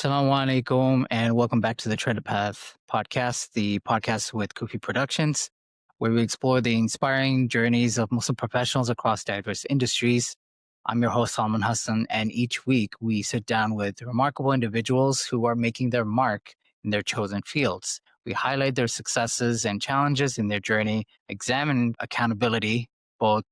Assalamu alaikum, and welcome back to the Tread Path podcast, the podcast with Kufi Productions, where we explore the inspiring journeys of Muslim professionals across diverse industries. I'm your host, Salman Hasan, and each week we sit down with remarkable individuals who are making their mark in their chosen fields. We highlight their successes and challenges in their journey, examine accountability, both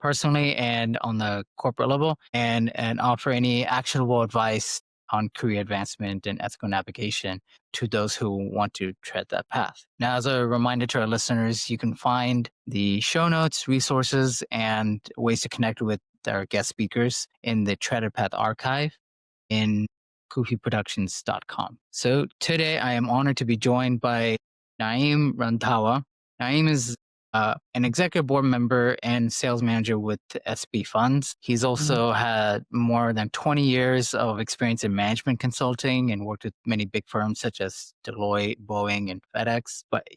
personally and on the corporate level, and offer any actionable advice on career advancement and ethical navigation to those who want to tread that path. Now, as a reminder to our listeners, you can find the show notes, resources, and ways to connect with our guest speakers in the Tread Path archive in kufiproductions.com. So today I am honored to be joined by Naeem Randhawa. Naeem is an executive board member and sales manager with SB Funds. He's also had more than 20 years of experience in management consulting and worked with many big firms such as Deloitte, Boeing, and FedEx. But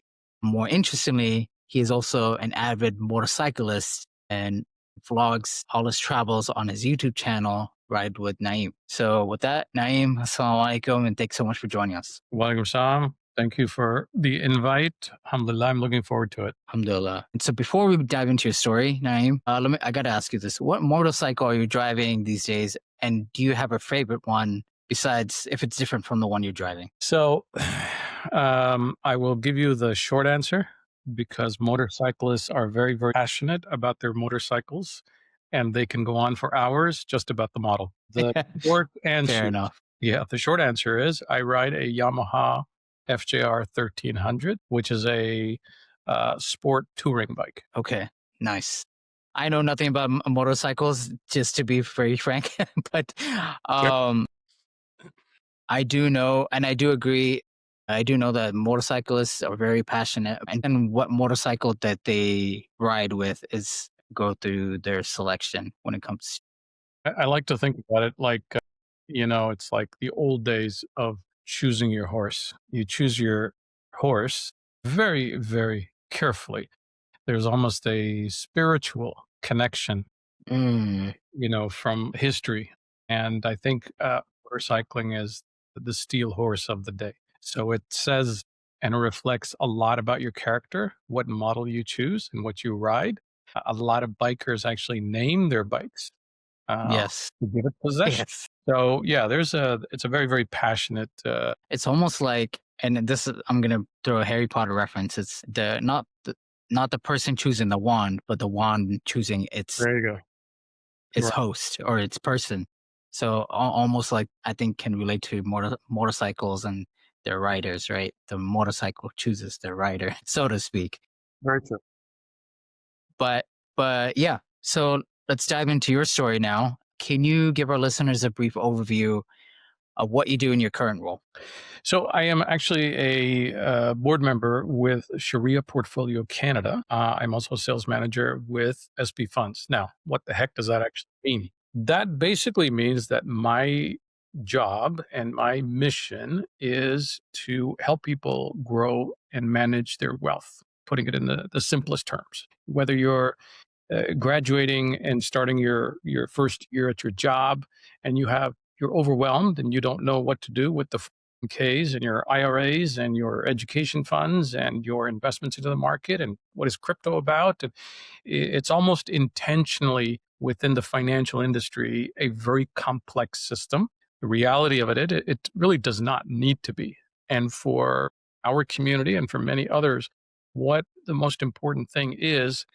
more interestingly, he is also an avid motorcyclist and vlogs all his travels on his YouTube channel, Ride with Naeem. So with that, Naeem, assalamu alaikum, and thanks so much for joining us. Walaikum salam. Thank you for the invite. Alhamdulillah, I'm looking forward to it. Alhamdulillah. And so before we dive into your story, Naeem, I got to ask you this. What motorcycle are you driving these days? And do you have a favorite one besides if it's different from the one you're driving? So I will give you the short answer because motorcyclists are very, very passionate about their motorcycles and they can go on for hours just about the model. The short answer, Fair enough. Yeah, the short answer is I ride a Yamaha FJR 1300, which is a sport touring bike. Okay, nice. I know nothing about motorcycles, just to be very frank, but I do know, and I do agree. I do know that motorcyclists are very passionate, and what motorcycle that they ride with is go through their selection when it comes. I like to think about it like, it's like the old days of choosing your horse. You choose your horse very, very carefully. There's almost a spiritual connection, from history. And I think motorcycling is the steel horse of the day. So it says and reflects a lot about your character, what model you choose and what you ride. A lot of bikers actually name their bikes Yes. to give it possession. Yes. So yeah, it's a very, very passionate. It's almost like, and this is, I'm gonna throw a Harry Potter reference. It's not the person choosing the wand, but the wand choosing its There you go. Right. host or its person. So almost like I think can relate to motorcycles and their riders, right? The motorcycle chooses their rider, so to speak. Very true. But yeah. So let's dive into your story now. Can you give our listeners a brief overview of what you do in your current role? So I am actually a board member with Sharia Portfolio Canada. I'm also a sales manager with SB Funds. Now, what the heck does that actually mean? That basically means that my job and my mission is to help people grow and manage their wealth, putting it in the simplest terms. Whether you're graduating and starting your first year at your job and you're overwhelmed and you don't know what to do with the Ks and your IRAs and your education funds and your investments into the market and what is crypto about. And it's almost intentionally within the financial industry, a very complex system. The reality of it really does not need to be. And for our community and for many others, what the most important thing is,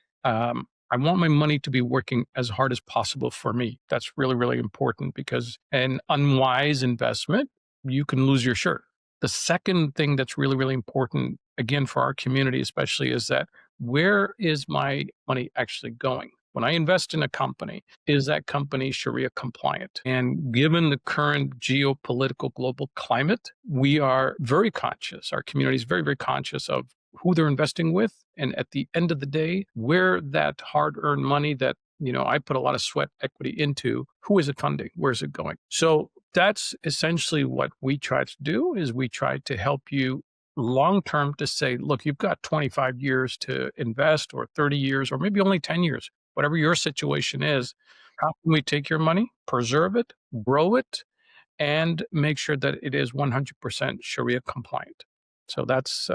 I want my money to be working as hard as possible for me. That's really, really important because an unwise investment, you can lose your shirt. The second thing that's really, really important, again, for our community especially, is that where is my money actually going? When I invest in a company, is that company Sharia compliant? And given the current geopolitical global climate, we are very conscious, our community is very, very conscious of who they're investing with. And at the end of the day, where that hard-earned money that, I put a lot of sweat equity into, who is it funding? Where is it going? So that's essentially what we try to do is we try to help you long-term to say, look, you've got 25 years to invest or 30 years or maybe only 10 years, whatever your situation is. How can we take your money, preserve it, grow it, and make sure that it is 100% Sharia compliant. So that's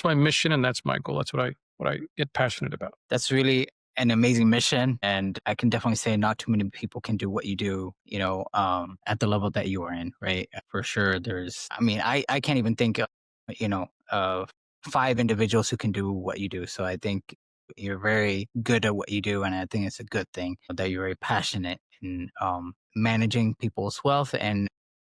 my mission and that's my goal. That's what I get passionate about. That's really an amazing mission. And I can definitely say not too many people can do what you do, at the level that you are in, right? For sure. I can't even think of five individuals who can do what you do. So I think you're very good at what you do. And I think it's a good thing that you're very passionate in managing people's wealth and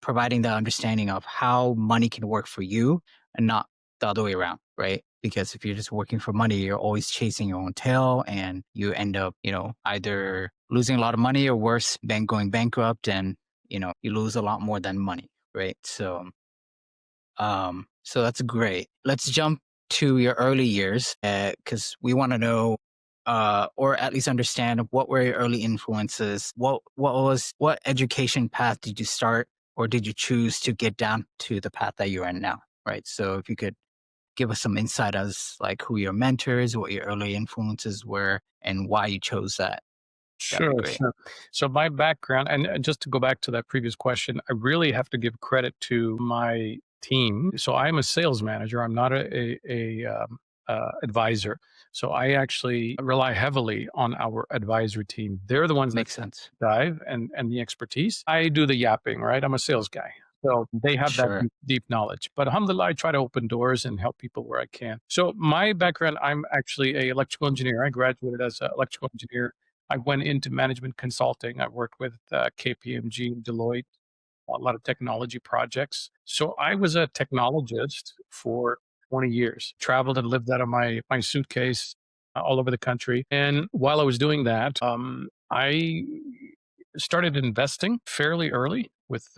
providing the understanding of how money can work for you and not the other way around, right? Because if you're just working for money, you're always chasing your own tail and you end up, either losing a lot of money or worse, going bankrupt and, you lose a lot more than money, right? So that's great. Let's jump to your early years because we want to know or at least understand what were your early influences? What education path did you start or did you choose to get down to the path that you're in now? Right. So if you could give us some insight as like who your mentors, what your early influences were, and why you chose that. That'd be Sure, great. sure. So my background, and just to go back to that previous question, I really have to give credit to my team. So I'm a sales manager. I'm not a advisor. So I actually rely heavily on our advisory team. They're the ones that Makes sense. dive and the expertise. I do the yapping, right? I'm a sales guy. So they have that Sure. deep knowledge. But alhamdulillah, I try to open doors and help people where I can. So my background, I'm actually a electrical engineer. I graduated as an electrical engineer. I went into management consulting. I worked with KPMG and Deloitte, a lot of technology projects. So I was a technologist for 20 years, traveled and lived out of my suitcase all over the country. And while I was doing that, I started investing fairly early with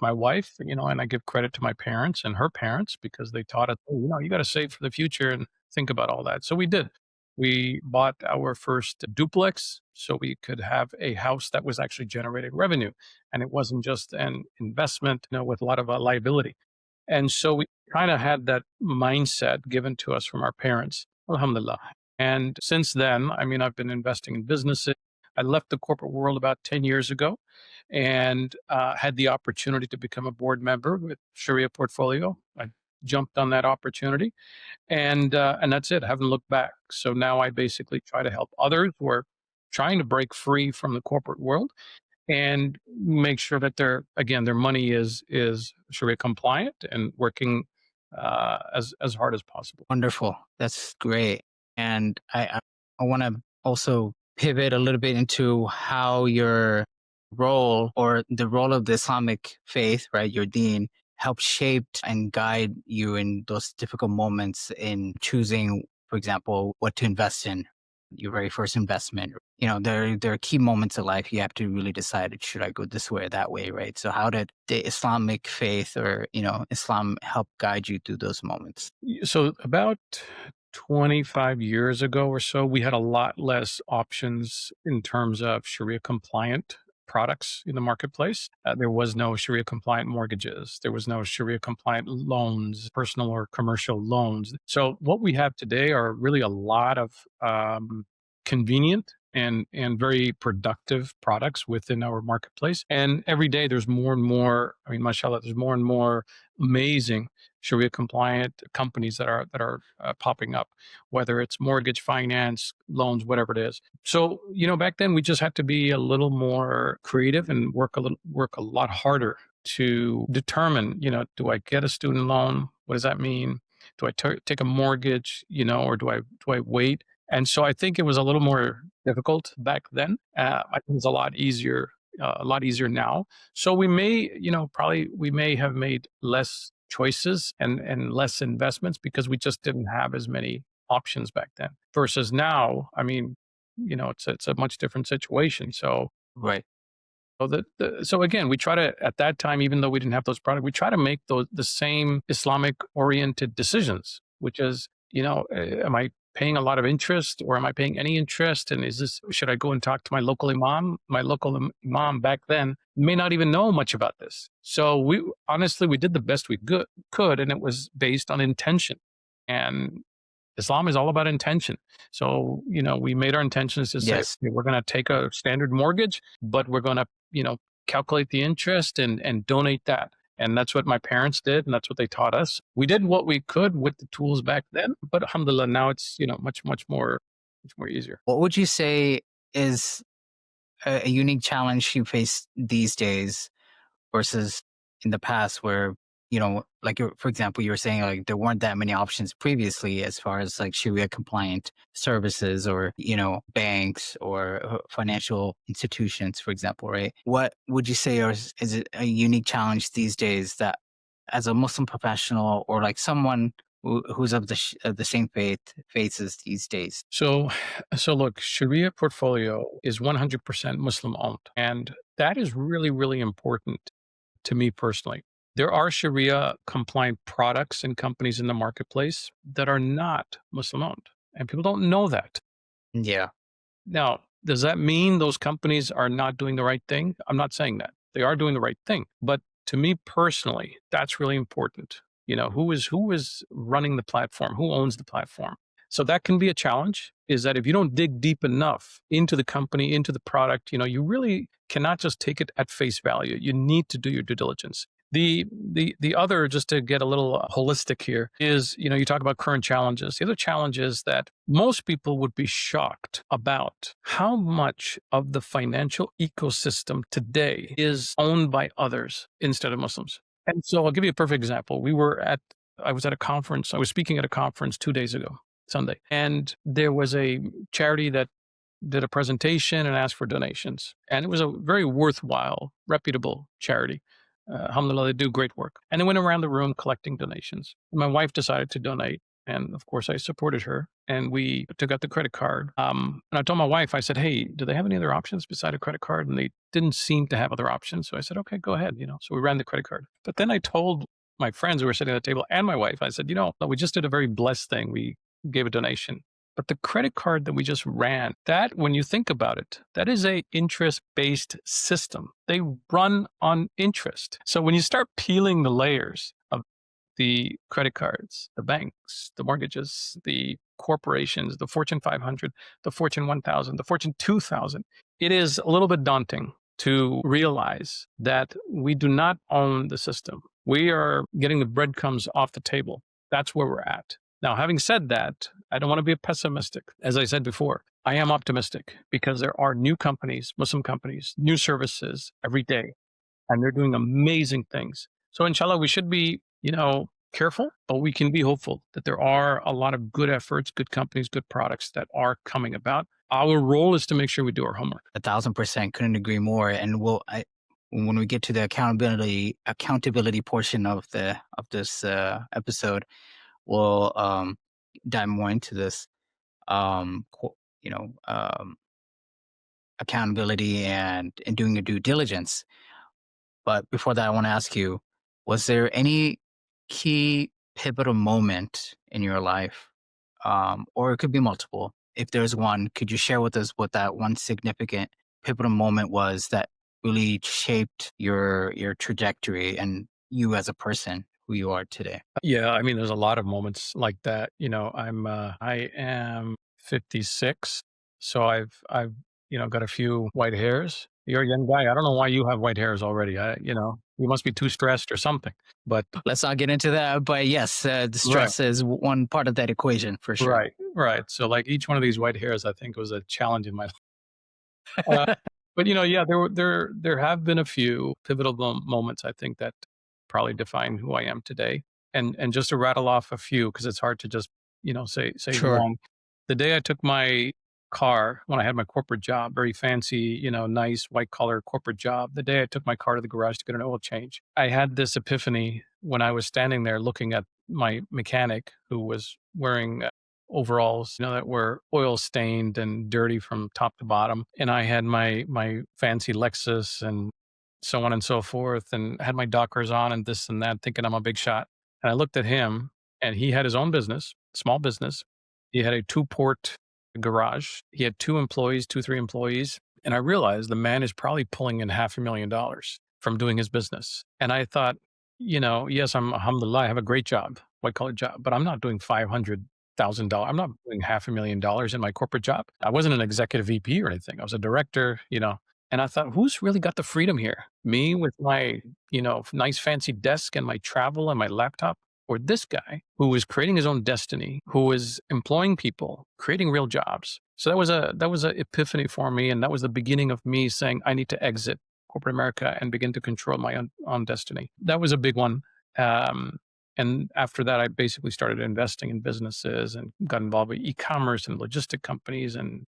my wife, and I give credit to my parents and her parents because they taught us, oh, you got to save for the future and think about all that. So we did. We bought our first duplex so we could have a house that was actually generating revenue. And it wasn't just an investment, with a lot of liability. And so we kind of had that mindset given to us from our parents, alhamdulillah. And since then, I've been investing in businesses. I left the corporate world about 10 years ago and had the opportunity to become a board member with Sharia Portfolio. I jumped on that opportunity and that's it. I haven't looked back. So now I basically try to help others who are trying to break free from the corporate world and make sure that their money is Sharia compliant and working as hard as possible. Wonderful. That's great. And I want to also pivot a little bit into how your role or the role of the Islamic faith, right, your deen, helped shape and guide you in those difficult moments in choosing, for example, what to invest in, your very first investment. There are key moments in life you have to really decide, should I go this way or that way, right? So how did the Islamic faith or, Islam help guide you through those moments? So about 25 years ago or so, we had a lot less options in terms of Sharia compliant products in the marketplace. There was no Sharia compliant mortgages. There was no Sharia compliant loans, personal or commercial loans. So what we have today are really a lot of convenient and very productive products within our marketplace. And every day there's more and more, mashallah, there's more and more amazing Sharia compliant companies that are popping up, whether it's mortgage finance, loans, whatever it is. So back then we just had to be a little more creative and work a lot harder to determine, do I get a student loan? What does that mean? Do I take a mortgage? Or do I wait? And so I think it was a little more difficult back then. I think it's a lot easier now. So we may, probably we may have made less choices and less investments because we just didn't have as many options back then. Versus now, it's a much different situation. Right. So again, we try to at that time, even though we didn't have those products, we try to make the same Islamic oriented decisions, which is, am I paying a lot of interest or am I paying any interest? And should I go and talk to my local imam? My local imam back then may not even know much about this. So we did the best we could, and it was based on intention. And Islam is all about intention. So, we made our intentions to say, Yes. "Okay, we're going to take a standard mortgage, but we're going to, calculate the interest and donate that. And that's what my parents did, and that's what they taught us. We did what we could with the tools back then, but alhamdulillah, now it's, much more easier. What would you say is a unique challenge you face these days versus in the past where, like for example, you were saying like there weren't that many options previously as far as like Sharia compliant services or, banks or financial institutions, for example, right? What would you say is it a unique challenge these days that as a Muslim professional or like someone who's of the same faith faces these days? So, so look, Sharia portfolio is 100% Muslim owned, and that is really, really important to me personally. There are Sharia compliant products and companies in the marketplace that are not Muslim owned, and people don't know that. Yeah. Now, does that mean those companies are not doing the right thing? I'm not saying that. They are doing the right thing. But to me personally, that's really important. Who is running the platform? Who owns the platform? So that can be a challenge, is that if you don't dig deep enough into the company, into the product, you really cannot just take it at face value. You need to do your due diligence. The other, just to get a little holistic here, is, you talk about current challenges. The other challenge is that most people would be shocked about how much of the financial ecosystem today is owned by others instead of Muslims. And so I'll give you a perfect example. I was at a conference. I was speaking at a conference 2 days ago, Sunday, and there was a charity that did a presentation and asked for donations. And it was a very worthwhile, reputable charity. Alhamdulillah, they do great work. And they went around the room collecting donations. My wife decided to donate. And of course, I supported her. And we took out the credit card. And I told my wife, I said, hey, do they have any other options beside a credit card? And they didn't seem to have other options. So I said, okay, go ahead. So we ran the credit card. But then I told my friends who were sitting at the table and my wife, I said, we just did a very blessed thing. We gave a donation. But the credit card that we just ran, that, when you think about it, that is a interest-based system. They run on interest. So when you start peeling the layers of the credit cards, the banks, the mortgages, the corporations, the Fortune 500, the Fortune 1000, the Fortune 2000, it is a little bit daunting to realize that we do not own the system. We are getting the breadcrumbs off the table. That's where we're at. Now, having said that, I don't want to be pessimistic. As I said before, I am optimistic because there are new companies, Muslim companies, new services every day, and they're doing amazing things. So inshallah, we should be, careful, but we can be hopeful that there are a lot of good efforts, good companies, good products that are coming about. Our role is to make sure we do our homework. 1,000% couldn't agree more. And when we get to the accountability portion of this episode, we'll dive more into this, you know, um, accountability and doing your due diligence. But before that, I want to ask you, was there any key pivotal moment in your life, or it could be multiple? If there's one, could you share with us what that one significant pivotal moment was that really shaped your trajectory and you as a person, who you are today? Yeah, I mean, there's a lot of moments like that. I am 56, so I've got a few white hairs. You're a young guy. I don't know why you have white hairs already. You must be too stressed or something. But Let's not get into that. But yes, the right, stress is one part of that equation for sure. right, right. So like each one of these white hairs, I think was a challenge in my life. Uh, but yeah, there have been a few pivotal moments, I think, that probably define who I am today. And just to rattle off a few, because it's hard to just say Sure. one. The day I took my car, when I had my corporate job, very fancy, nice white collar corporate job. The day I took my car to the garage to get an oil change, I had this epiphany when I was standing there looking at my mechanic who was wearing overalls, that were oil stained and dirty from top to bottom. And I had my fancy Lexus and so on and so forth, and had my Dockers on and this and that, thinking I'm a big shot. And I looked at him, and he had his own business, small business. He had a 2-port garage. He had 3 employees. And I realized the man is probably pulling in $500,000 from doing his business. And I thought, yes, alhamdulillah, I have a great job, white collar job, but I'm not doing $500,000. I'm not doing $500,000 in my corporate job. I wasn't an executive VP or anything. I was a director, And I thought, who's really got the freedom here? Me with my, nice fancy desk and my travel and my laptop? Or this guy who was creating his own destiny, who was employing people, creating real jobs. So that was a epiphany for me. And that was the beginning of me saying, I need to exit corporate America and begin to control my own destiny. That was a big one. Um, and after that, I basically started investing in businesses and got involved with e-commerce and logistic companies and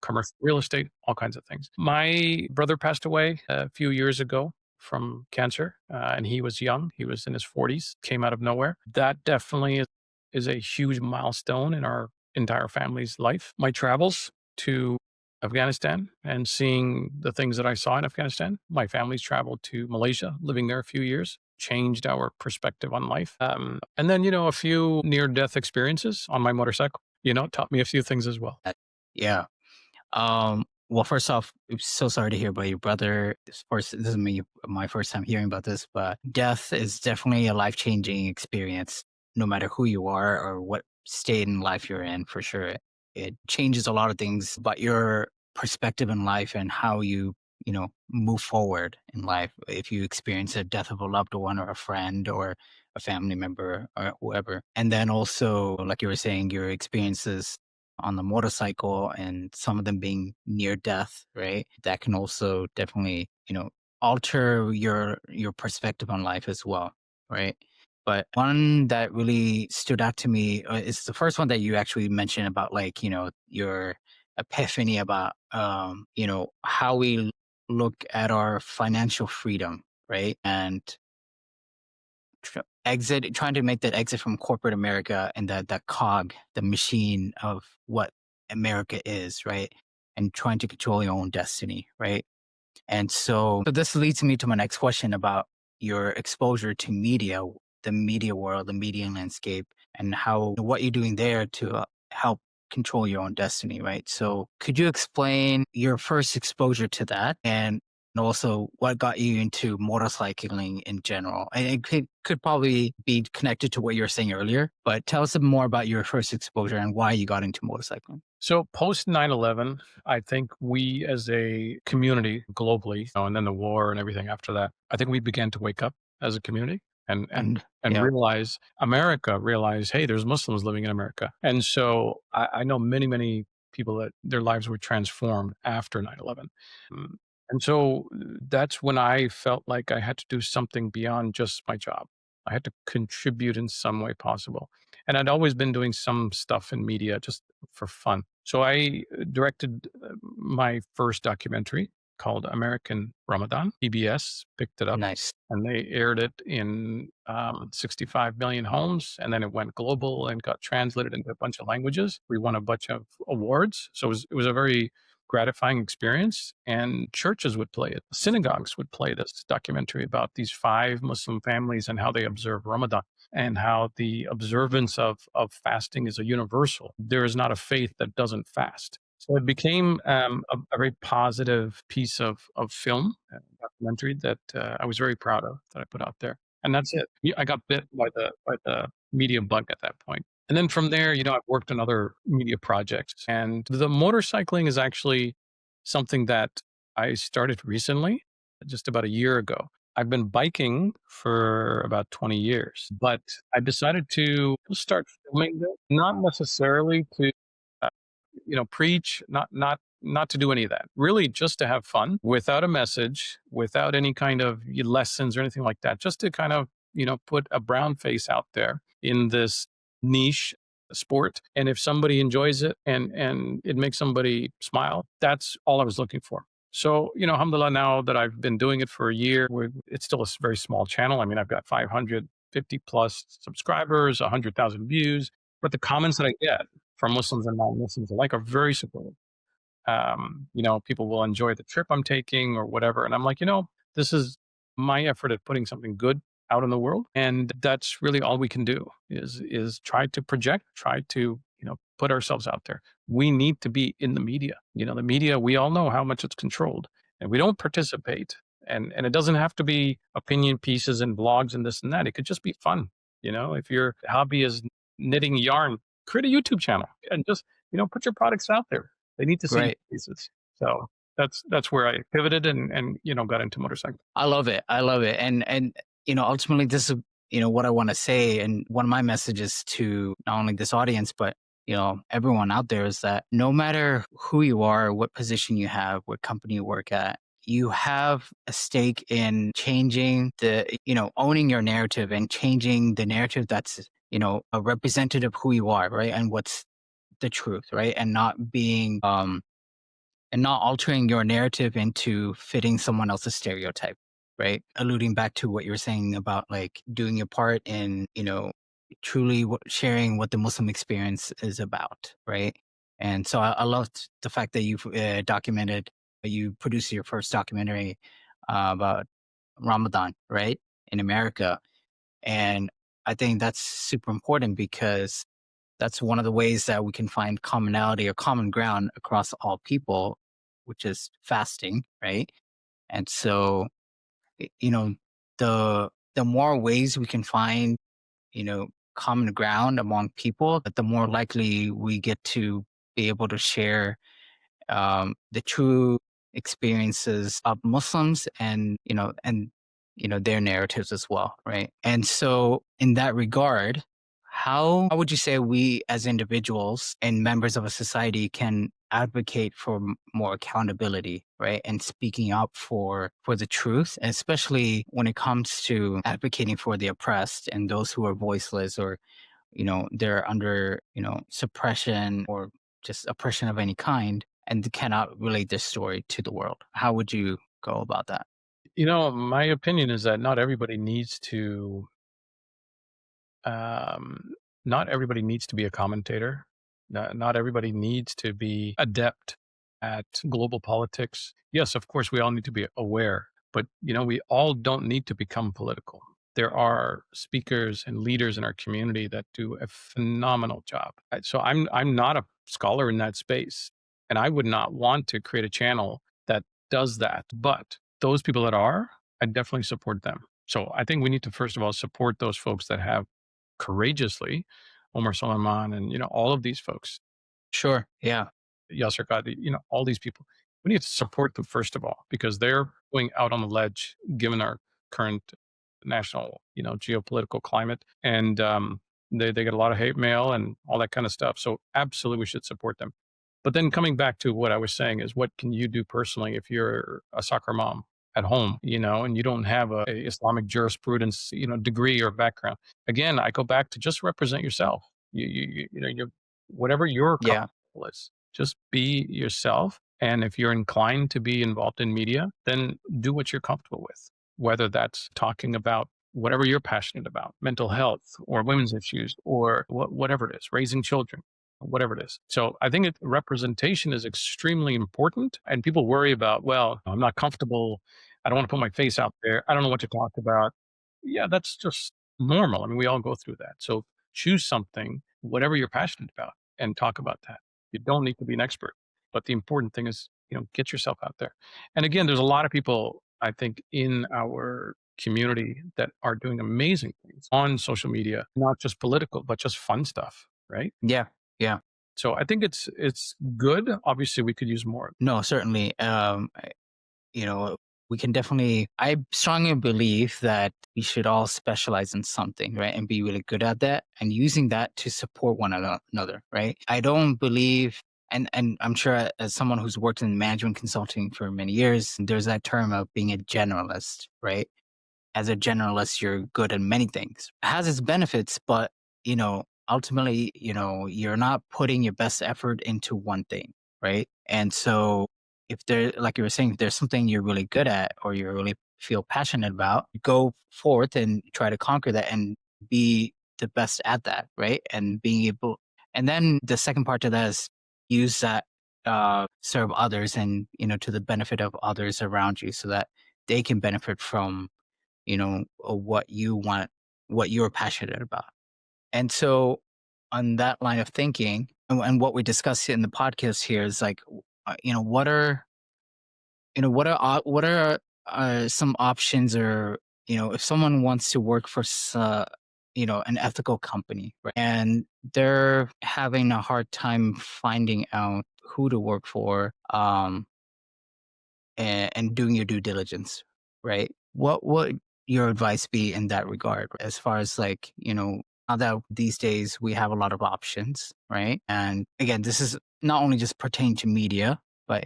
commercial real estate, all kinds of things. My brother passed away a few years ago from cancer, and he was young. He was in his 40s, came out of nowhere. That definitely is a huge milestone in our entire family's life. My travels to Afghanistan and seeing the things that I saw in Afghanistan. My family's traveled to Malaysia, living there a few years, changed our perspective on life. And then, a few near death experiences on my motorcycle, taught me a few things as well. Yeah. Well, first off, I'm so sorry to hear about your brother. Of course, this is my first time hearing about this, but death is definitely a life-changing experience, no matter who you are or what state in life you're in, for sure. It changes a lot of things about your perspective in life and how you move forward in life. If you experience a death of a loved one or a friend or a family member or whoever. And then also, like you were saying, your experiences on the motorcycle and some of them being near death, right? That can also definitely alter your perspective on life as well, right? But one that really stood out to me is the first one that you actually mentioned about your epiphany about how we look at our financial freedom, right? And trying to make that exit from corporate America and that cog, the machine of what America is, right? And trying to control your own destiny, right? And so this leads me to my next question about your exposure to media, the media world, the media landscape, and how what you're doing there to help control your own destiny, right? So could you explain your first exposure to that and also what got you into motorcycling in general? And it could probably be connected to what you were saying earlier, but tell us a bit more about your first exposure and why you got into motorcycling. So post 9/11, I think we as a community globally, and then the war and everything after that, I think we began to wake up as a community and and And and yeah, realize, hey, there's Muslims living in America. And so I know many, many people that their lives were transformed after 9/11. Mm, And so that's when I felt like I had to do something beyond just my job. I had to contribute in some way possible. And I'd always been doing some stuff in media just for fun. So I directed my first documentary called American Ramadan. PBS picked it up nice. and they aired it in 65 million homes. And then it went global and got translated into a bunch of languages. We won a bunch of awards. So it was a very gratifying experience. And churches would play it, synagogues would play this documentary about these five Muslim families and how they observe Ramadan and how the observance of fasting is a universal. There is not a faith that doesn't fast. So it became a very positive piece of film, documentary that I was very proud of that I put out there. And that's it. I got bit by the media bug at that point. And then from there, I've worked on other media projects. And the motorcycling is actually something that I started recently, just about a year ago. I've been biking for about 20 years, but I decided to start filming it, not necessarily to, uh, preach, not to do any of that. Really, just to have fun, without a message, without any kind of lessons or anything like that. Just to kind of, put a brown face out there in this niche sport. And if somebody enjoys it and it makes somebody smile, that's all I was looking for. So, alhamdulillah, now that I've been doing it for a year, it's still a very small channel. I mean, I've got 550 plus subscribers, 100,000 views, but the comments that I get from Muslims and non-Muslims alike are very supportive. People will enjoy the trip I'm taking or whatever. And I'm like, this is my effort at putting something good out in the world. And that's really all we can do is try to project, try to, put ourselves out there. We need to be in the media. The media, we all know how much it's controlled and we don't participate. And it doesn't have to be opinion pieces and blogs and this and that. It could just be fun. If your hobby is knitting yarn, create a YouTube channel and just, put your products out there. They need to see these Right. pieces. So that's where I pivoted and got into motorcycling. I love it. I love it. And ultimately this is, what I want to say. And one of my messages to not only this audience, but everyone out there is that no matter who you are, what position you have, what company you work at, you have a stake in changing owning your narrative and changing the narrative that's, a representative of who you are, right? And what's the truth, right? And not altering your narrative into fitting someone else's stereotype, right? Alluding back to what you were saying about like doing your part in, truly sharing what the Muslim experience is about, right? And so I loved the fact that you produced your first documentary about Ramadan, right? In America. And I think that's super important because that's one of the ways that we can find commonality or common ground across all people, which is fasting, right? And so, y- you know, the more ways we can find, common ground among people, the more likely we get to be able to share the true experiences of Muslims and their narratives as well, right? And so, in that regard, how would you say we as individuals and members of a society can advocate for more accountability, right, and speaking up for the truth, especially when it comes to advocating for the oppressed and those who are voiceless or they're under, suppression or just oppression of any kind and cannot relate their story to the world. How would you go about that? My opinion is that um, not everybody needs to be a commentator. Not everybody needs to be adept at global politics. Yes, of course, we all need to be aware, but we all don't need to become political. There are speakers and leaders in our community that do a phenomenal job. So I'm not a scholar in that space, and I would not want to create a channel that does that. But those people that are, I definitely support them. So I think we need to first of all support those folks that have courageously, Omar Suleiman and, all of these folks, Sure. Yeah. Yasser Qadi, all these people. We need to support them first of all because they're going out on the ledge given our current national, geopolitical climate. And they get a lot of hate mail and all that kind of stuff. So absolutely we should support them. But then coming back to what I was saying is what can you do personally if you're a soccer mom at home, and you don't have a Islamic jurisprudence, degree or background. Again, I go back to just represent yourself. You whatever your Yeah. comfortable is, just be yourself. And if you're inclined to be involved in media, then do what you're comfortable with, whether that's talking about whatever you're passionate about, mental health or women's issues or whatever it is, raising children, whatever it is. So I think representation is extremely important. And people worry about, well, I'm not comfortable. I don't want to put my face out there. I don't know what to talk about. Yeah, that's just normal. I mean, we all go through that. So choose something, whatever you're passionate about, and talk about that. You don't need to be an expert. But the important thing is, get yourself out there. And again, there's a lot of people, I think, in our community that are doing amazing things on social media, not just political, but just fun stuff, right? Yeah. Yeah. So I think it's good. Obviously, we could use more. No, certainly. You know, we can definitely, I strongly believe that we should all specialize in something, right? And be really good at that and using that to support one another, right? I don't believe, and I'm sure as someone who's worked in management consulting for many years, there's that term of being a generalist, right? As a generalist, you're good at many things. It has its benefits, but ultimately, you're not putting your best effort into one thing, right? And so if there, like you were saying, if there's something you're really good at or you really feel passionate about, go forth and try to conquer that and be the best at that, right? And being able, and then the second part to that is use that, serve others and, to the benefit of others around you so that they can benefit from what you want, what you're passionate about. And so, on that line of thinking, and what we discussed in the podcast here is like, what are, what are some options, or if someone wants to work for, an ethical company, right? And they're having a hard time finding out who to work for. and doing your due diligence, right? What would your advice be in that regard, as far as like, now that these days we have a lot of options, right? And again, this is not only just pertaining to media, but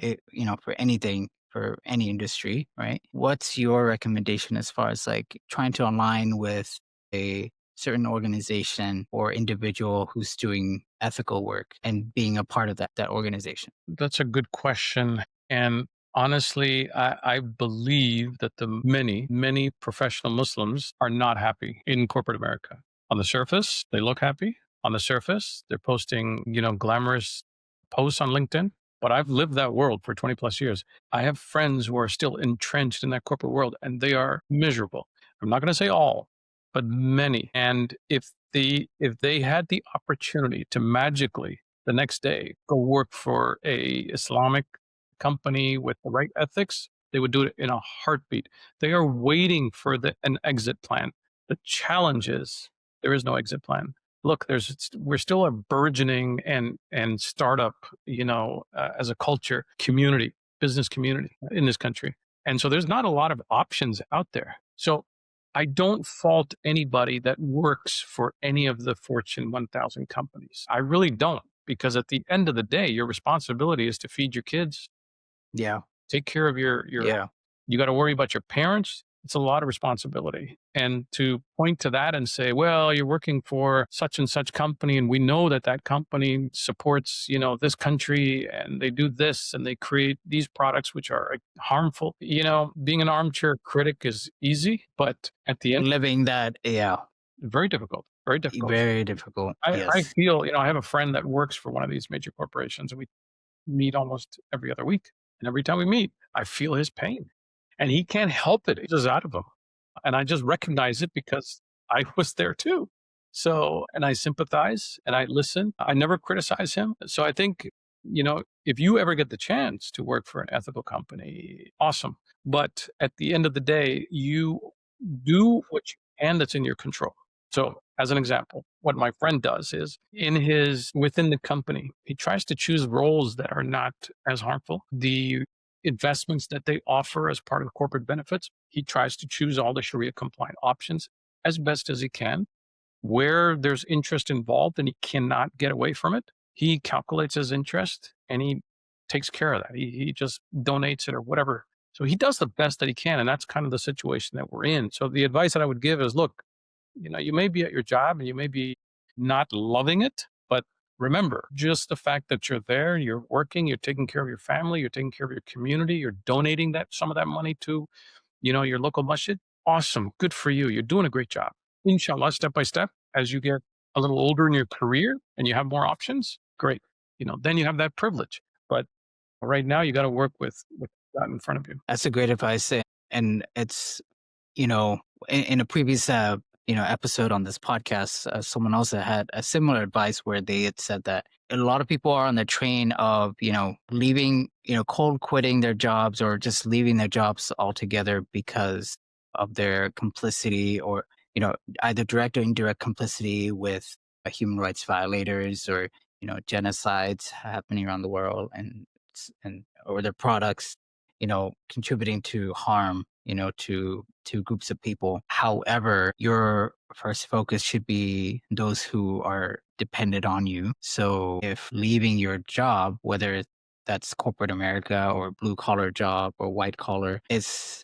for anything, for any industry, right? What's your recommendation as far as like trying to align with a certain organization or individual who's doing ethical work and being a part of that organization? That's a good question. And honestly, I believe that the many professional Muslims are not happy in corporate America. On the surface, they look happy. On the surface, they're posting, glamorous posts on LinkedIn. But I've lived that world for 20 plus years. I have friends who are still entrenched in that corporate world and they are miserable. I'm not going to say all, but many. And if they had the opportunity to magically the next day go work for a Islamic company with the right ethics, they would do it in a heartbeat. They are waiting for an exit plan. The challenge is there is no exit plan. Look, we're still a burgeoning and startup, as a culture community, business community in this country, and so there's not a lot of options out there. So I don't fault anybody that works for any of the Fortune 1000 companies. I really don't, because at the end of the day, your responsibility is to feed your kids, Yeah. take care of your Yeah. you got to worry about your parents. It's a lot of responsibility. And to point to that and say, well, you're working for such and such company, and we know that that company supports, this country, and they do this, and they create these products which are like, harmful. Being an armchair critic is easy, but at the end, Living that, yeah, very difficult, very difficult. very difficult. I Yes. feel, I have a friend that works for one of these major corporations, and we meet almost every other week. And every time we meet, I feel his pain. And he can't help it. It's just out of him. And I just recognize it because I was there too. So, and I sympathize and I listen. I never criticize him. So I think, if you ever get the chance to work for an ethical company, awesome. But at the end of the day, you do what you can that's in your control. So, as an example, what my friend does is within the company, he tries to choose roles that are not as harmful. The investments that they offer as part of the corporate benefits, he tries to choose all the Sharia compliant options as best as he can. Where there's interest involved and he cannot get away from it, he calculates his interest and he takes care of that. He just donates it or whatever. So he does the best that he can. And that's kind of the situation that we're in. So the advice that I would give is look, you may be at your job and you may be not loving it, but remember, just the fact that you're there, you're working, you're taking care of your family, you're taking care of your community, you're donating some of that money to, your local masjid. Awesome. Good for you. You're doing a great job. Inshallah, step by step, as you get a little older in your career and you have more options, great. Then you have that privilege. But right now you got to work with what's got in front of you. That's a great advice. And it's, you know, in a previous, episode on this podcast, someone else had a similar advice where they had said that a lot of people are on the train of, leaving, cold quitting their jobs or just leaving their jobs altogether because of their complicity or, either direct or indirect complicity with human rights violators or, genocides happening around the world and or their products, contributing to harm, to groups of people. However, your first focus should be those who are dependent on you. So if leaving your job, whether that's corporate America or blue collar job or white collar, is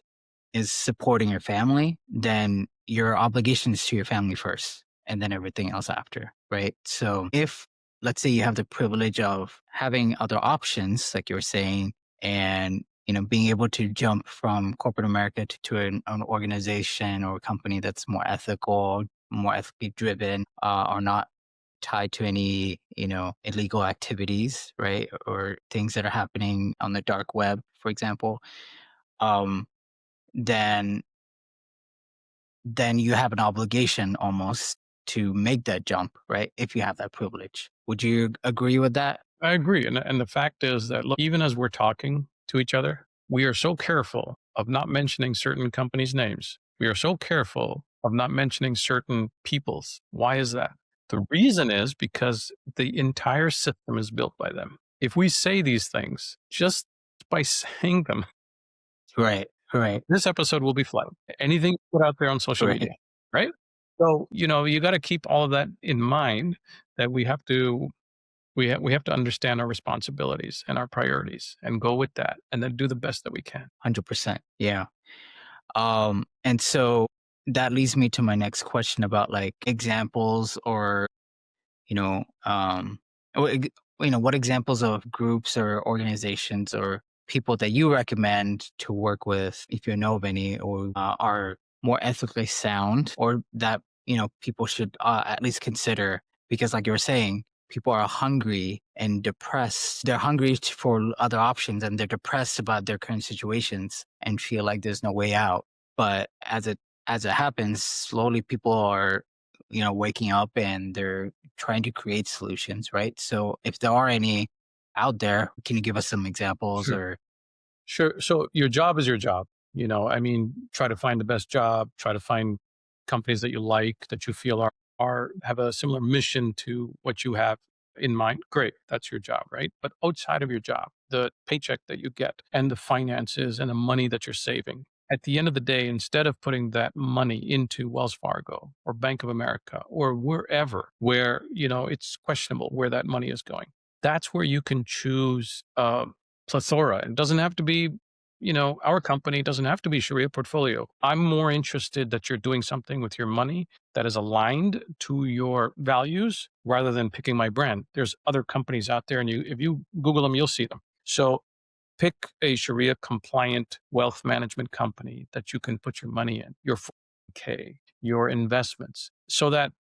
supporting your family, then your obligation is to your family first and then everything else after, right? So if let's say you have the privilege of having other options, like you were saying, and being able to jump from corporate America to an organization or a company that's more ethical, more ethically driven, or not tied to any illegal activities, right, or things that are happening on the dark web, for example, um, then you have an obligation almost to make that jump, right? If you have that privilege. Would you agree with that? I agree. And the fact is that, look, even as we're talking to each other, we are so careful of not mentioning certain companies' names. We are so careful of not mentioning certain peoples. Why is that? The reason is because the entire system is built by them. If we say these things, just by saying them, Right. Right. This episode will be flooded. Anything you put out there on social Right. media, right? So, you got to keep all of that in mind that we have to understand our responsibilities and our priorities and go with that and then do the best that we can. 100%. Yeah. And so that leads me to my next question about like examples or, you know, what what examples of groups or organizations or people that you recommend to work with, if you know of any, or are more ethically sound, or that people should at least consider, because, like you were saying, people are hungry and depressed. They're hungry for other options, and they're depressed about their current situations and feel like there's no way out. But as it happens, slowly people are waking up and they're trying to create solutions, right? So if there are any out there, can you give us some examples Sure. or Sure. So your job is your job. I mean, try to find the best job, try to find companies that you like, that you feel are have a similar mission to what you have in mind. Great. That's your job, right? But outside of your job, the paycheck that you get and the finances and the money that you're saving, at the end of the day, instead of putting that money into Wells Fargo or Bank of America or wherever where, it's questionable where that money is going, that's where you can choose plethora. It doesn't have to be, our company doesn't have to be Sharia portfolio. I'm more interested that you're doing something with your money that is aligned to your values rather than picking my brand. There's other companies out there, and if you Google them, you'll see them. So pick a Sharia compliant wealth management company that you can put your money in, your 401k, your investments, so that,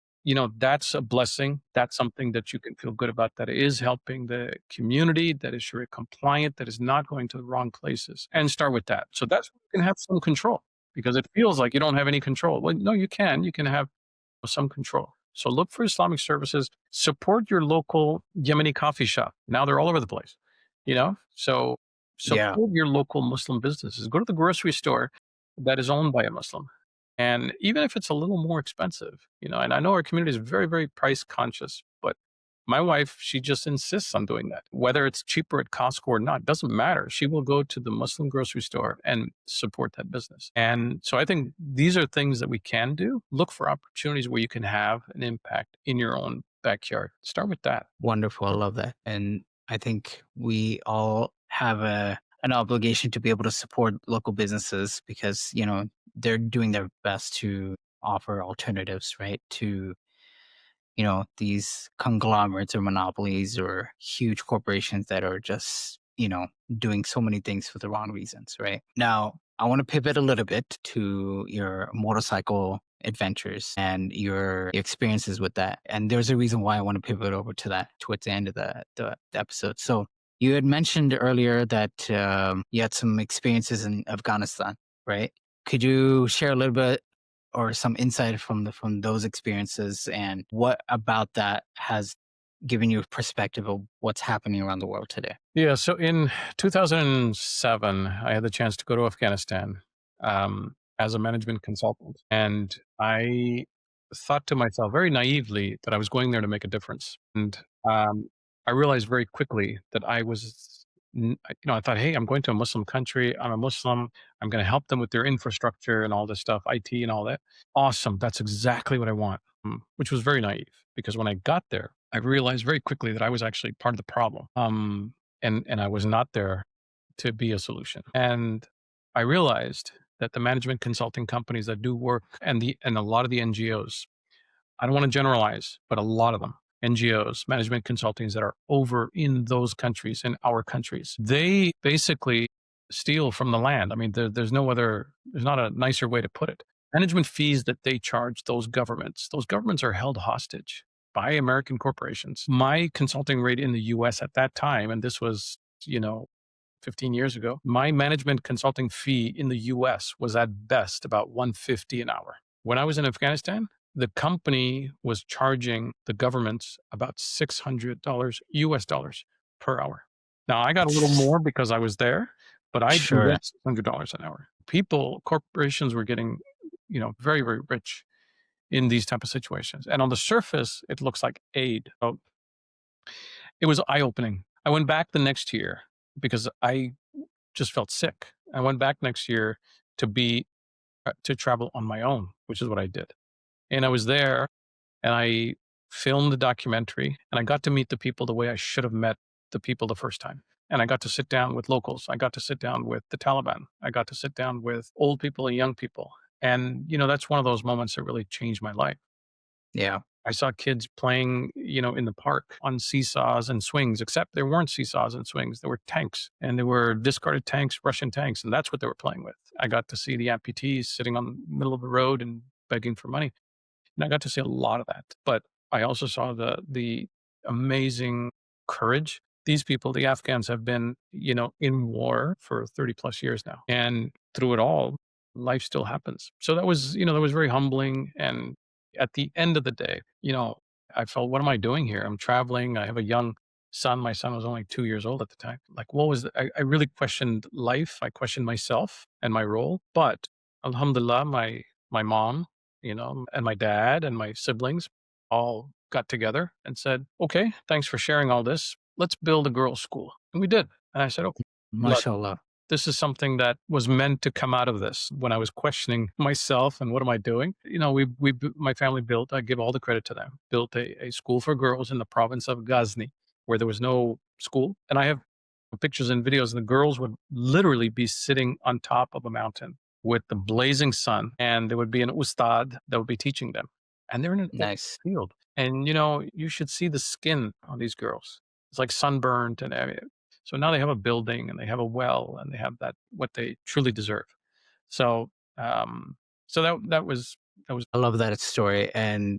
that's a blessing. That's something that you can feel good about, that is helping the community, that is Sharia compliant, that is not going to the wrong places, and start with that. So that's where you can have some control, because it feels like you don't have any control. Well, no, you can. You can have some control. So look for Islamic services, support your local Yemeni coffee shop. Now they're all over the place, so yeah, support your local Muslim businesses. Go to the grocery store that is owned by a Muslim. And even if it's a little more expensive, and I know our community is very, very price conscious, but my wife, she just insists on doing that. Whether it's cheaper at Costco or not, doesn't matter. She will go to the Muslim grocery store and support that business. And so I think these are things that we can do. Look for opportunities where you can have an impact in your own backyard. Start with that. wonderful. I love that. And I think we all have an obligation to be able to support local businesses because, they're doing their best to offer alternatives, right? To these conglomerates or monopolies or huge corporations that are just, doing so many things for the wrong reasons, right? Now, I want to pivot a little bit to your motorcycle adventures and your experiences with that. And there's a reason why I want to pivot over to that towards the end of the episode. So you had mentioned earlier that you had some experiences in Afghanistan, right? Could you share a little bit or some insight from those experiences, and what about that has given you a perspective of what's happening around the world today? Yeah. So in 2007, I had the chance to go to Afghanistan as a management consultant. And I thought to myself very naively that I was going there to make a difference. And I realized very quickly that I thought, hey, I'm going to a Muslim country. I'm a Muslim. I'm going to help them with their infrastructure and all this stuff, IT and all that. Awesome. That's exactly what I want, which was very naive, because when I got there, I realized very quickly that I was actually part of the problem. And I was not there to be a solution. And I realized that the management consulting companies that do work, and a lot of the NGOs, I don't want to generalize, but a lot of them, NGOs, management consultings that are over in those countries, in our countries, they basically steal from the land. I mean, there's not a nicer way to put it. Management fees that they charge those governments are held hostage by American corporations. My consulting rate in the US at that time, and this was, you know, 15 years ago, my management consulting fee in the US was at best about 150 an hour. When I was in Afghanistan, the company was charging the governments about $600 US dollars per hour. Now I got a little more because I was there, but I didn't Sure. get $600 an hour. Corporations were getting, very, very rich in these type of situations. And on the surface, it looks like aid. So it was eye opening. I went back the next year because I just felt sick. I went back next year to be to travel on my own, which is what I did. And I was there and I filmed the documentary and I got to meet the people the way I should have met the people the first time. And I got to sit down with locals. I got to sit down with the Taliban. I got to sit down with old people and young people. And, that's one of those moments that really changed my life. Yeah. I saw kids playing, in the park on seesaws and swings, except there weren't seesaws and swings. There were tanks and there were discarded tanks, Russian tanks, and that's what they were playing with. I got to see the amputees sitting on the middle of the road and begging for money. And I got to see a lot of that. But I also saw the amazing courage. These people, the Afghans, have been, in war for 30 plus years now. And through it all, life still happens. So that was very humbling. And at the end of the day, I felt, what am I doing here? I'm traveling. I have a young son. My son was only 2 years old at the time. Like, what was I really questioned life. I questioned myself and my role. But alhamdulillah, my mom, and my dad and my siblings all got together and said, okay, thanks for sharing all this. Let's build a girls' school. And we did. And I said, okay, look, Mashallah. this is something that was meant to come out of this when I was questioning myself and what am I doing? My family built, I give all the credit to them, built a school for girls in the province of Ghazni where there was no school. And I have pictures and videos, and the girls would literally be sitting on top of a mountain with the blazing sun, and there would be an ustad that would be teaching them. And they're in an open Nice. field. And, you should see the skin on these girls. It's like sunburnt and everything. So now they have a building and they have a well and they have that what they truly deserve. So so that was I love that story. And,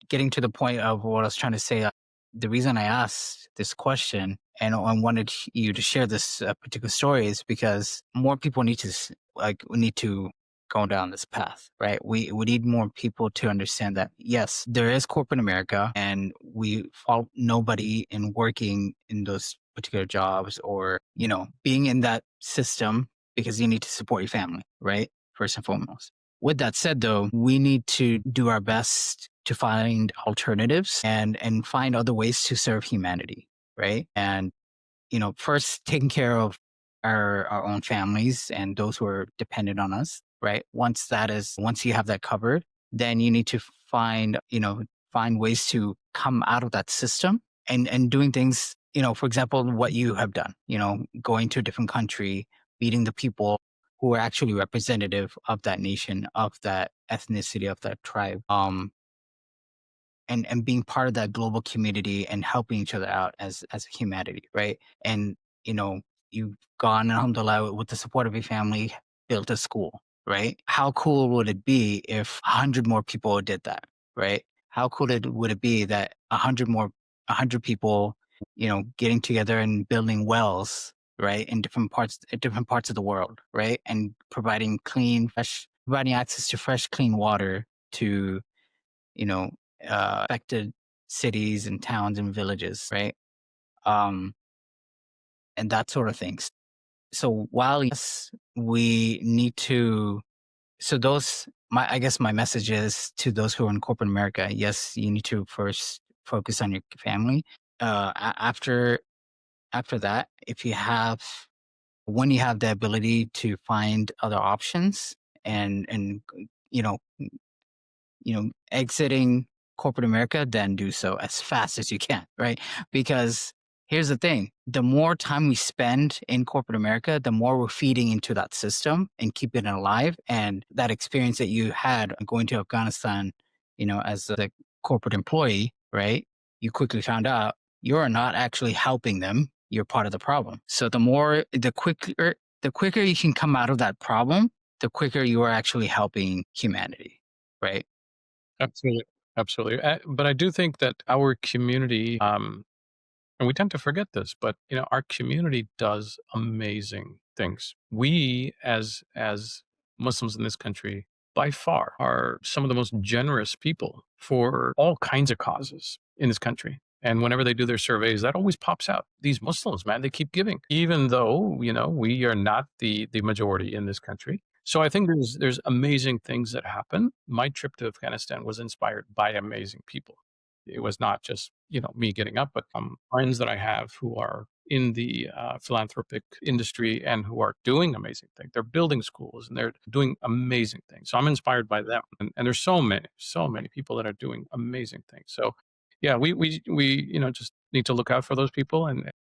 getting to the point of what I was trying to say, the reason I asked this question and I wanted you to share this particular story is because more people need to, we need to go down this path, right? We need more people to understand that, yes, there is corporate America and we fault nobody in working in those particular jobs or, being in that system because you need to support your family, right? First and foremost. With that said, though, we need to do our best to find alternatives and find other ways to serve humanity, right? And first taking care of our own families and those who are dependent on us, right? Once you have that covered, then you need to find ways to come out of that system and doing things, for example, what you have done, going to a different country, meeting the people who are actually representative of that nation, of that ethnicity, of that tribe. And being part of that global community and helping each other out as a humanity, right? And you've gone, alhamdulillah, with the support of your family, built a school, right? How cool would it be if 100 more people did that, right? How cool would it be that 100 people, getting together and building wells, right, in different parts of the world, right, and providing access to fresh, clean water to you know, affected cities and towns and villages, right? Um, and that sort of things. So while yes, we need to, so those, I guess my message is to those who are in corporate America. Yes, you need to first focus on your family. After that, when you have the ability to find other options and you know exiting corporate America, then do so as fast as you can, right? Because here's the thing, the more time we spend in corporate America, the more we're feeding into that system and keeping it alive. And that experience that you had going to Afghanistan, as a corporate employee, right? You quickly found out you're not actually helping them. You're part of the problem. So the quicker you can come out of that problem, the quicker you are actually helping humanity, right? absolutely, absolutely. But I do think that our community, and we tend to forget this, but our community does amazing things. We, as Muslims in this country, by far, are some of the most generous people for all kinds of causes in this country. And whenever they do their surveys, that always pops out. These Muslims, man, they keep giving, even though we are not the majority in this country. So I think there's amazing things that happen. My trip to Afghanistan was inspired by amazing people. It was not just me getting up, but friends that I have who are in the philanthropic industry and who are doing amazing things. They're building schools and they're doing amazing things. So I'm inspired by them. And there's so many people that are doing amazing things. So yeah, we just need to look out for those people and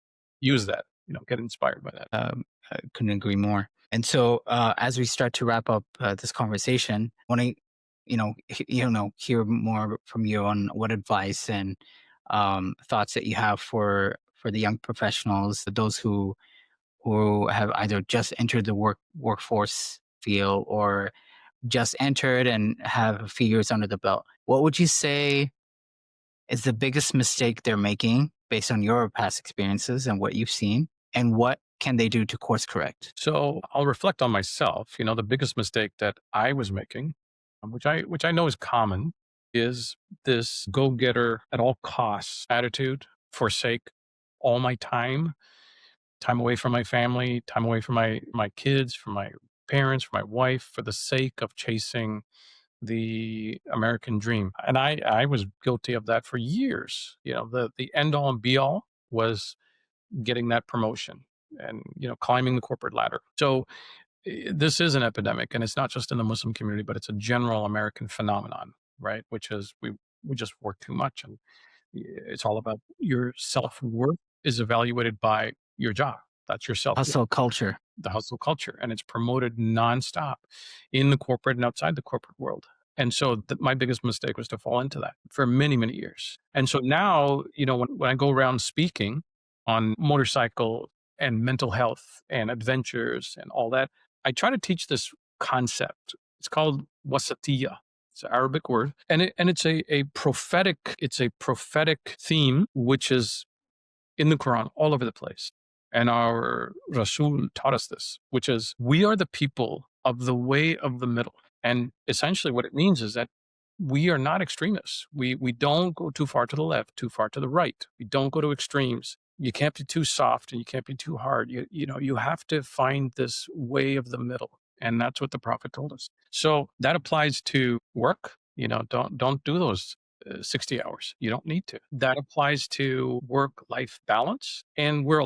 use that, get inspired by that. I couldn't agree more. And so, as we start to wrap up this conversation, I want to, hear more from you on what advice and thoughts that you have for the young professionals, those who have either just entered the workforce field or just entered and have a few years under the belt. What would you say is the biggest mistake they're making based on your past experiences and what you've seen? And what can they do to course correct? So I'll reflect on myself. The biggest mistake that I was making, which I know is common, is this go-getter at all costs attitude. Forsake all my time away from my family, time away from my kids, from my parents, from my wife, for the sake of chasing the American dream. And I was guilty of that for years. The end all and be all was getting that promotion and climbing the corporate ladder. So this is an epidemic, and it's not just in the Muslim community, but it's a general American phenomenon, right? Which is we just work too much, and it's all about your self worth is evaluated by your job. That's your self worth, Hustle culture. the hustle culture, and it's promoted nonstop in the corporate and outside the corporate world. And so my biggest mistake was to fall into that for many, many years. And so now, when I go around speaking on motorcycle and mental health and adventures and all that, I try to teach this concept. It's called wasatiyah. It's an Arabic word, and it's a prophetic theme, which is in the Quran all over the place. And our Rasul taught us this, which is we are the people of the way of the middle. And essentially what it means is that we are not extremists. We don't go too far to the left, too far to the right. We don't go to extremes. You can't be too soft and you can't be too hard. You have to find this way of the middle. And that's what the prophet told us. So that applies to work. Don't do those 60 hours. You don't need to. That applies to work-life balance. And where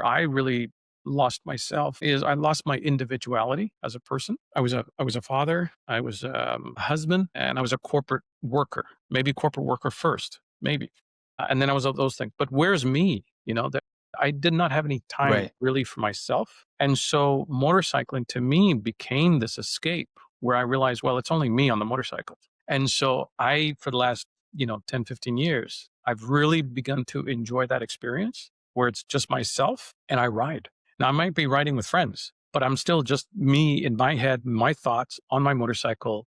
I really lost myself is I lost my individuality as a person. I was a father, I was a husband, and I was a corporate worker. Maybe corporate worker first, maybe. And then I was of those things. But where's me? That I did not have any time Right. really for myself. And so motorcycling to me became this escape where I realized, well, it's only me on the motorcycle. And so for the last, 10, 15 years, I've really begun to enjoy that experience where it's just myself and I ride. Now I might be riding with friends, but I'm still just me in my head, my thoughts on my motorcycle,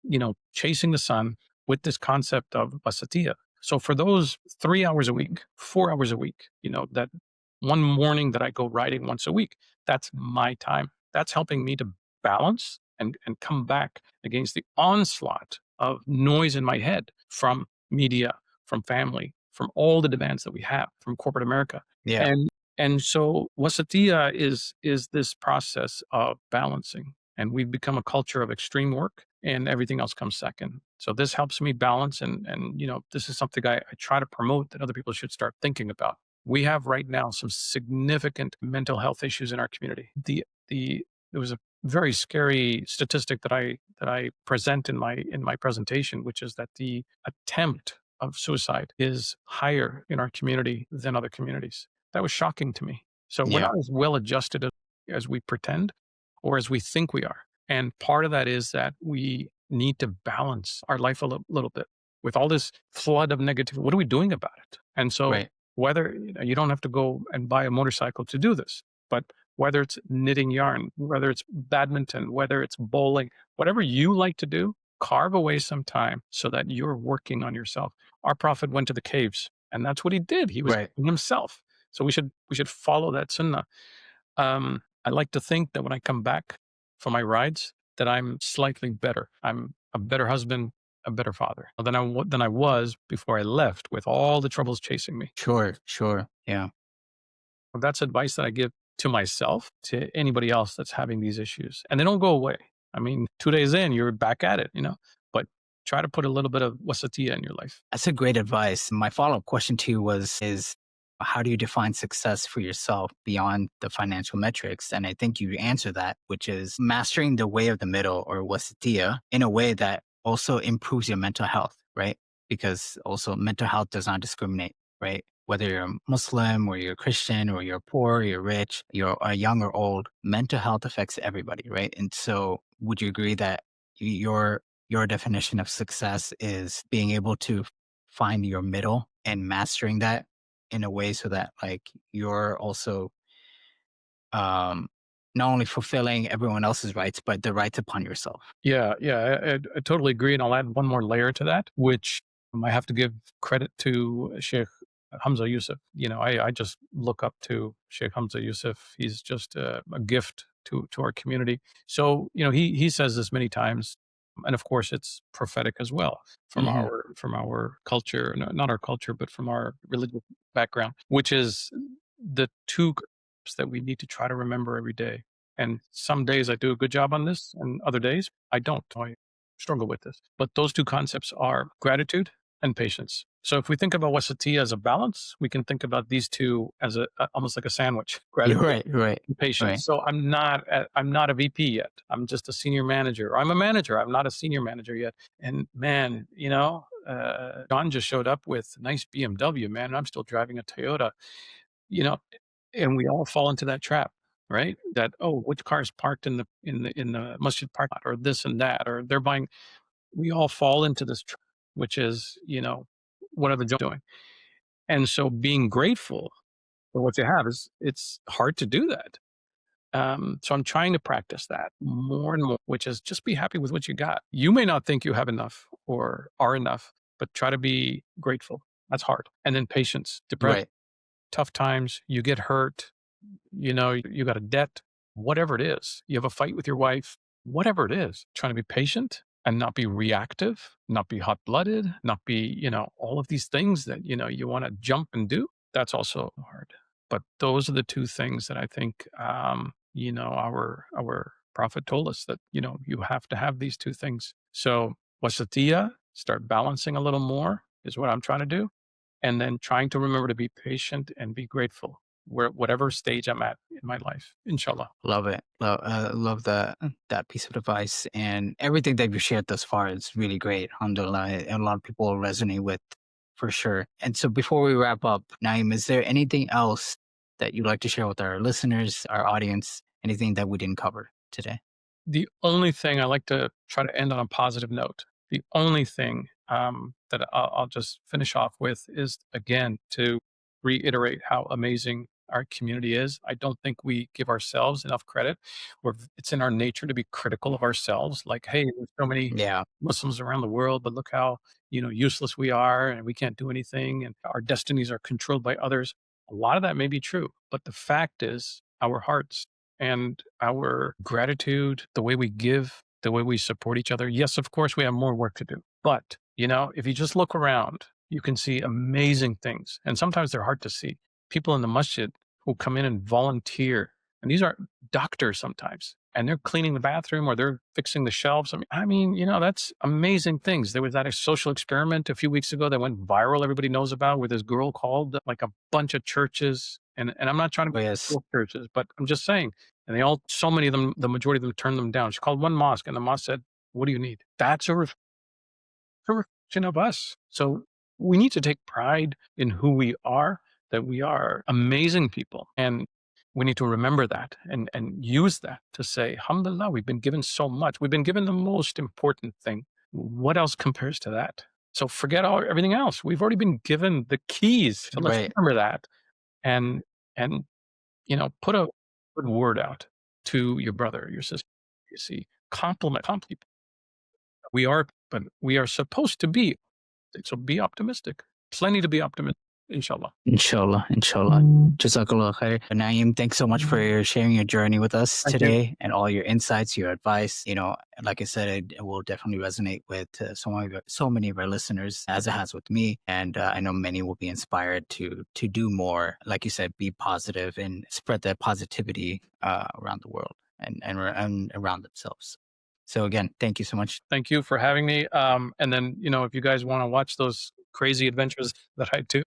chasing the sun with this concept of basatiya. So for those 3 hours a week, 4 hours a week, that one morning that I go riding once a week, that's my time. That's helping me to balance and come back against the onslaught of noise in my head from media, from family, from all the demands that we have from corporate America. Yeah. And so wasatiyah is this process of balancing. And we've become a culture of extreme work and everything else comes second. So this helps me balance and this is something I try to promote that other people should start thinking about. We have right now some significant mental health issues in our community. There was a very scary statistic that I present in my presentation, which is that the attempt of suicide is higher in our community than other communities. That was shocking to me. So we're Yeah. not as well adjusted as we pretend or as we think we are. And part of that is that we need to balance our life a little bit with all this flood of negativity. What are we doing about it? And so Right. whether you don't have to go and buy a motorcycle to do this, but whether it's knitting yarn, whether it's badminton, whether it's bowling, whatever you like to do, carve away some time so that you're working on yourself. Our prophet went to the caves, and that's what he did. He was Right. himself. So we should follow that sunnah. I like to think that when I come back for my rides, that I'm slightly better. I'm a better husband, a better father than I was before I left with all the troubles chasing me. Sure. Sure. Yeah. That's advice that I give to myself, to anybody else that's having these issues. And they don't go away. I mean, 2 days in, you're back at it, but try to put a little bit of wasatiyah in your life. That's a great advice. My follow-up question to you is how do you define success for yourself beyond the financial metrics? And I think you answer that, which is mastering the way of the middle or wasatiya in a way that also improves your mental health, right? Because also mental health does not discriminate, right? Whether you're a Muslim or you're a Christian or you're poor, or you're rich, you're young or old, mental health affects everybody, right? And so would you agree that your definition of success is being able to find your middle and mastering that in a way so that like you're also um not only fulfilling everyone else's rights but the rights upon yourself. Yeah, yeah, I totally agree, and I'll add one more layer to that, which I have to give credit to Sheikh Hamza Yusuf. I just look up to Sheikh Hamza Yusuf. He's just a gift to our community. So, he says this many times, and of course, it's prophetic as well from Hmm. our culture, not our culture, but from our religious background, which is the two concepts that we need to try to remember every day. And some days I do a good job on this, and other days I don't. I struggle with this. But those two concepts are gratitude and patience. So if we think about wasatiyah as a balance, we can think about these two as almost like a sandwich: You're gratitude right, right, and patience. right. So I'm not a VP yet. I'm just a senior manager. Or I'm a manager. I'm not a senior manager yet. And man, John just showed up with a nice BMW. Man, and I'm still driving a Toyota. You know, and we all fall into that trap, right? That, "Oh, which car is parked in the masjid parking lot," or this and that, or they're buying. We all fall into this trap, which is, what are the doing? And so being grateful for what you have is it's hard to do that. So I'm trying to practice that more and more, which is just be happy with what you got. You may not think you have enough or are enough, but try to be grateful. That's hard. And then patience, depression, Right. tough times, you get hurt, you got a debt, whatever it is, you have a fight with your wife, whatever it is, trying to be patient and not be reactive, not be hot blooded, not be, all of these things that, you want to jump and do. That's also hard. But those are the two things that I think, our prophet told us that, you have to have these two things. So wasatiya, start balancing a little more is what I'm trying to do. And then trying to remember to be patient and be grateful whatever stage I'm at in my life, inshallah. Love it. Love that piece of advice and everything that you shared thus far is really great. Alhamdulillah, and a lot of people resonate with for sure. And so before we wrap up, Naeem, is there anything else that you'd like to share with our listeners, our audience, anything that we didn't cover today? The only thing I like to try to end on a positive note, the only thing that I'll just finish off with is, again, to reiterate how amazing our community is. I don't think we give ourselves enough credit. It's in our nature to be critical of ourselves. Like, hey, there's so many Yeah. Muslims around the world, but look how useless we are, and we can't do anything, and our destinies are controlled by others. A lot of that may be true, but the fact is, our hearts and our gratitude, the way we give, the way we support each other. Yes, of course, we have more work to do. But, if you just look around, you can see amazing things. And sometimes they're hard to see. People in the masjid who come in and volunteer, and these are doctors sometimes, and they're cleaning the bathroom or they're fixing the shelves. That's amazing things. There was that social experiment a few weeks ago that went viral, everybody knows about, where this girl called like a bunch of churches. And I'm not trying to Oh, yes. churches, but I'm just saying, and so many of them, the majority of them turned them down. She called one mosque and the mosque said, "What do you need?" That's a reflection of us. So we need to take pride in who we are, that we are amazing people. And we need to remember that and use that to say, Alhamdulillah, we've been given so much. We've been given the most important thing. What else compares to that? So forget everything else. We've already been given the keys. So let's Right. remember that and and put a good word out to your brother, your sister. You see, compliment people. But we are supposed to be. So be optimistic. Plenty to be optimistic, inshallah. Inshallah, inshallah. Jazakallah khair. Naeem, thanks so much for sharing your journey with us Thank you. today and all your insights, your advice. Like I said, it will definitely resonate with so many of our listeners, as it has with me. And I know many will be inspired to do more. Like you said, be positive and spread that positivity around the world and around themselves. So again, thank you so much. Thank you for having me. And then, if you guys want to watch those crazy adventures that I do,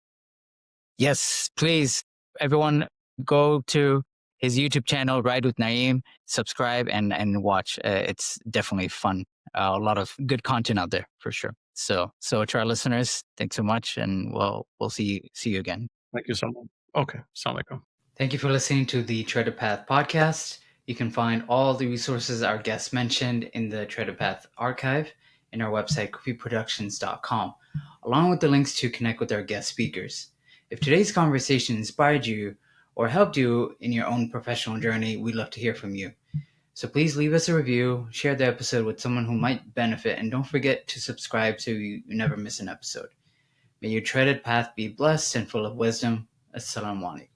Yes, please, everyone, go to his YouTube channel, Ride with Naeem, subscribe and watch. It's definitely fun. A lot of good content out there for sure. So to our listeners, thanks so much, and we'll see you again. Thank you so much. Okay. Assalamu alaikum. Thank you for listening to the Tread Path podcast. You can find all the resources our guests mentioned in the Tread Path archive in our website, coffeeproductions.com, along with the links to connect with our guest speakers. If today's conversation inspired you or helped you in your own professional journey, we'd love to hear from you. So please leave us a review, share the episode with someone who might benefit, and don't forget to subscribe so you never miss an episode. May your treaded path be blessed and full of wisdom. Assalamu alaikum.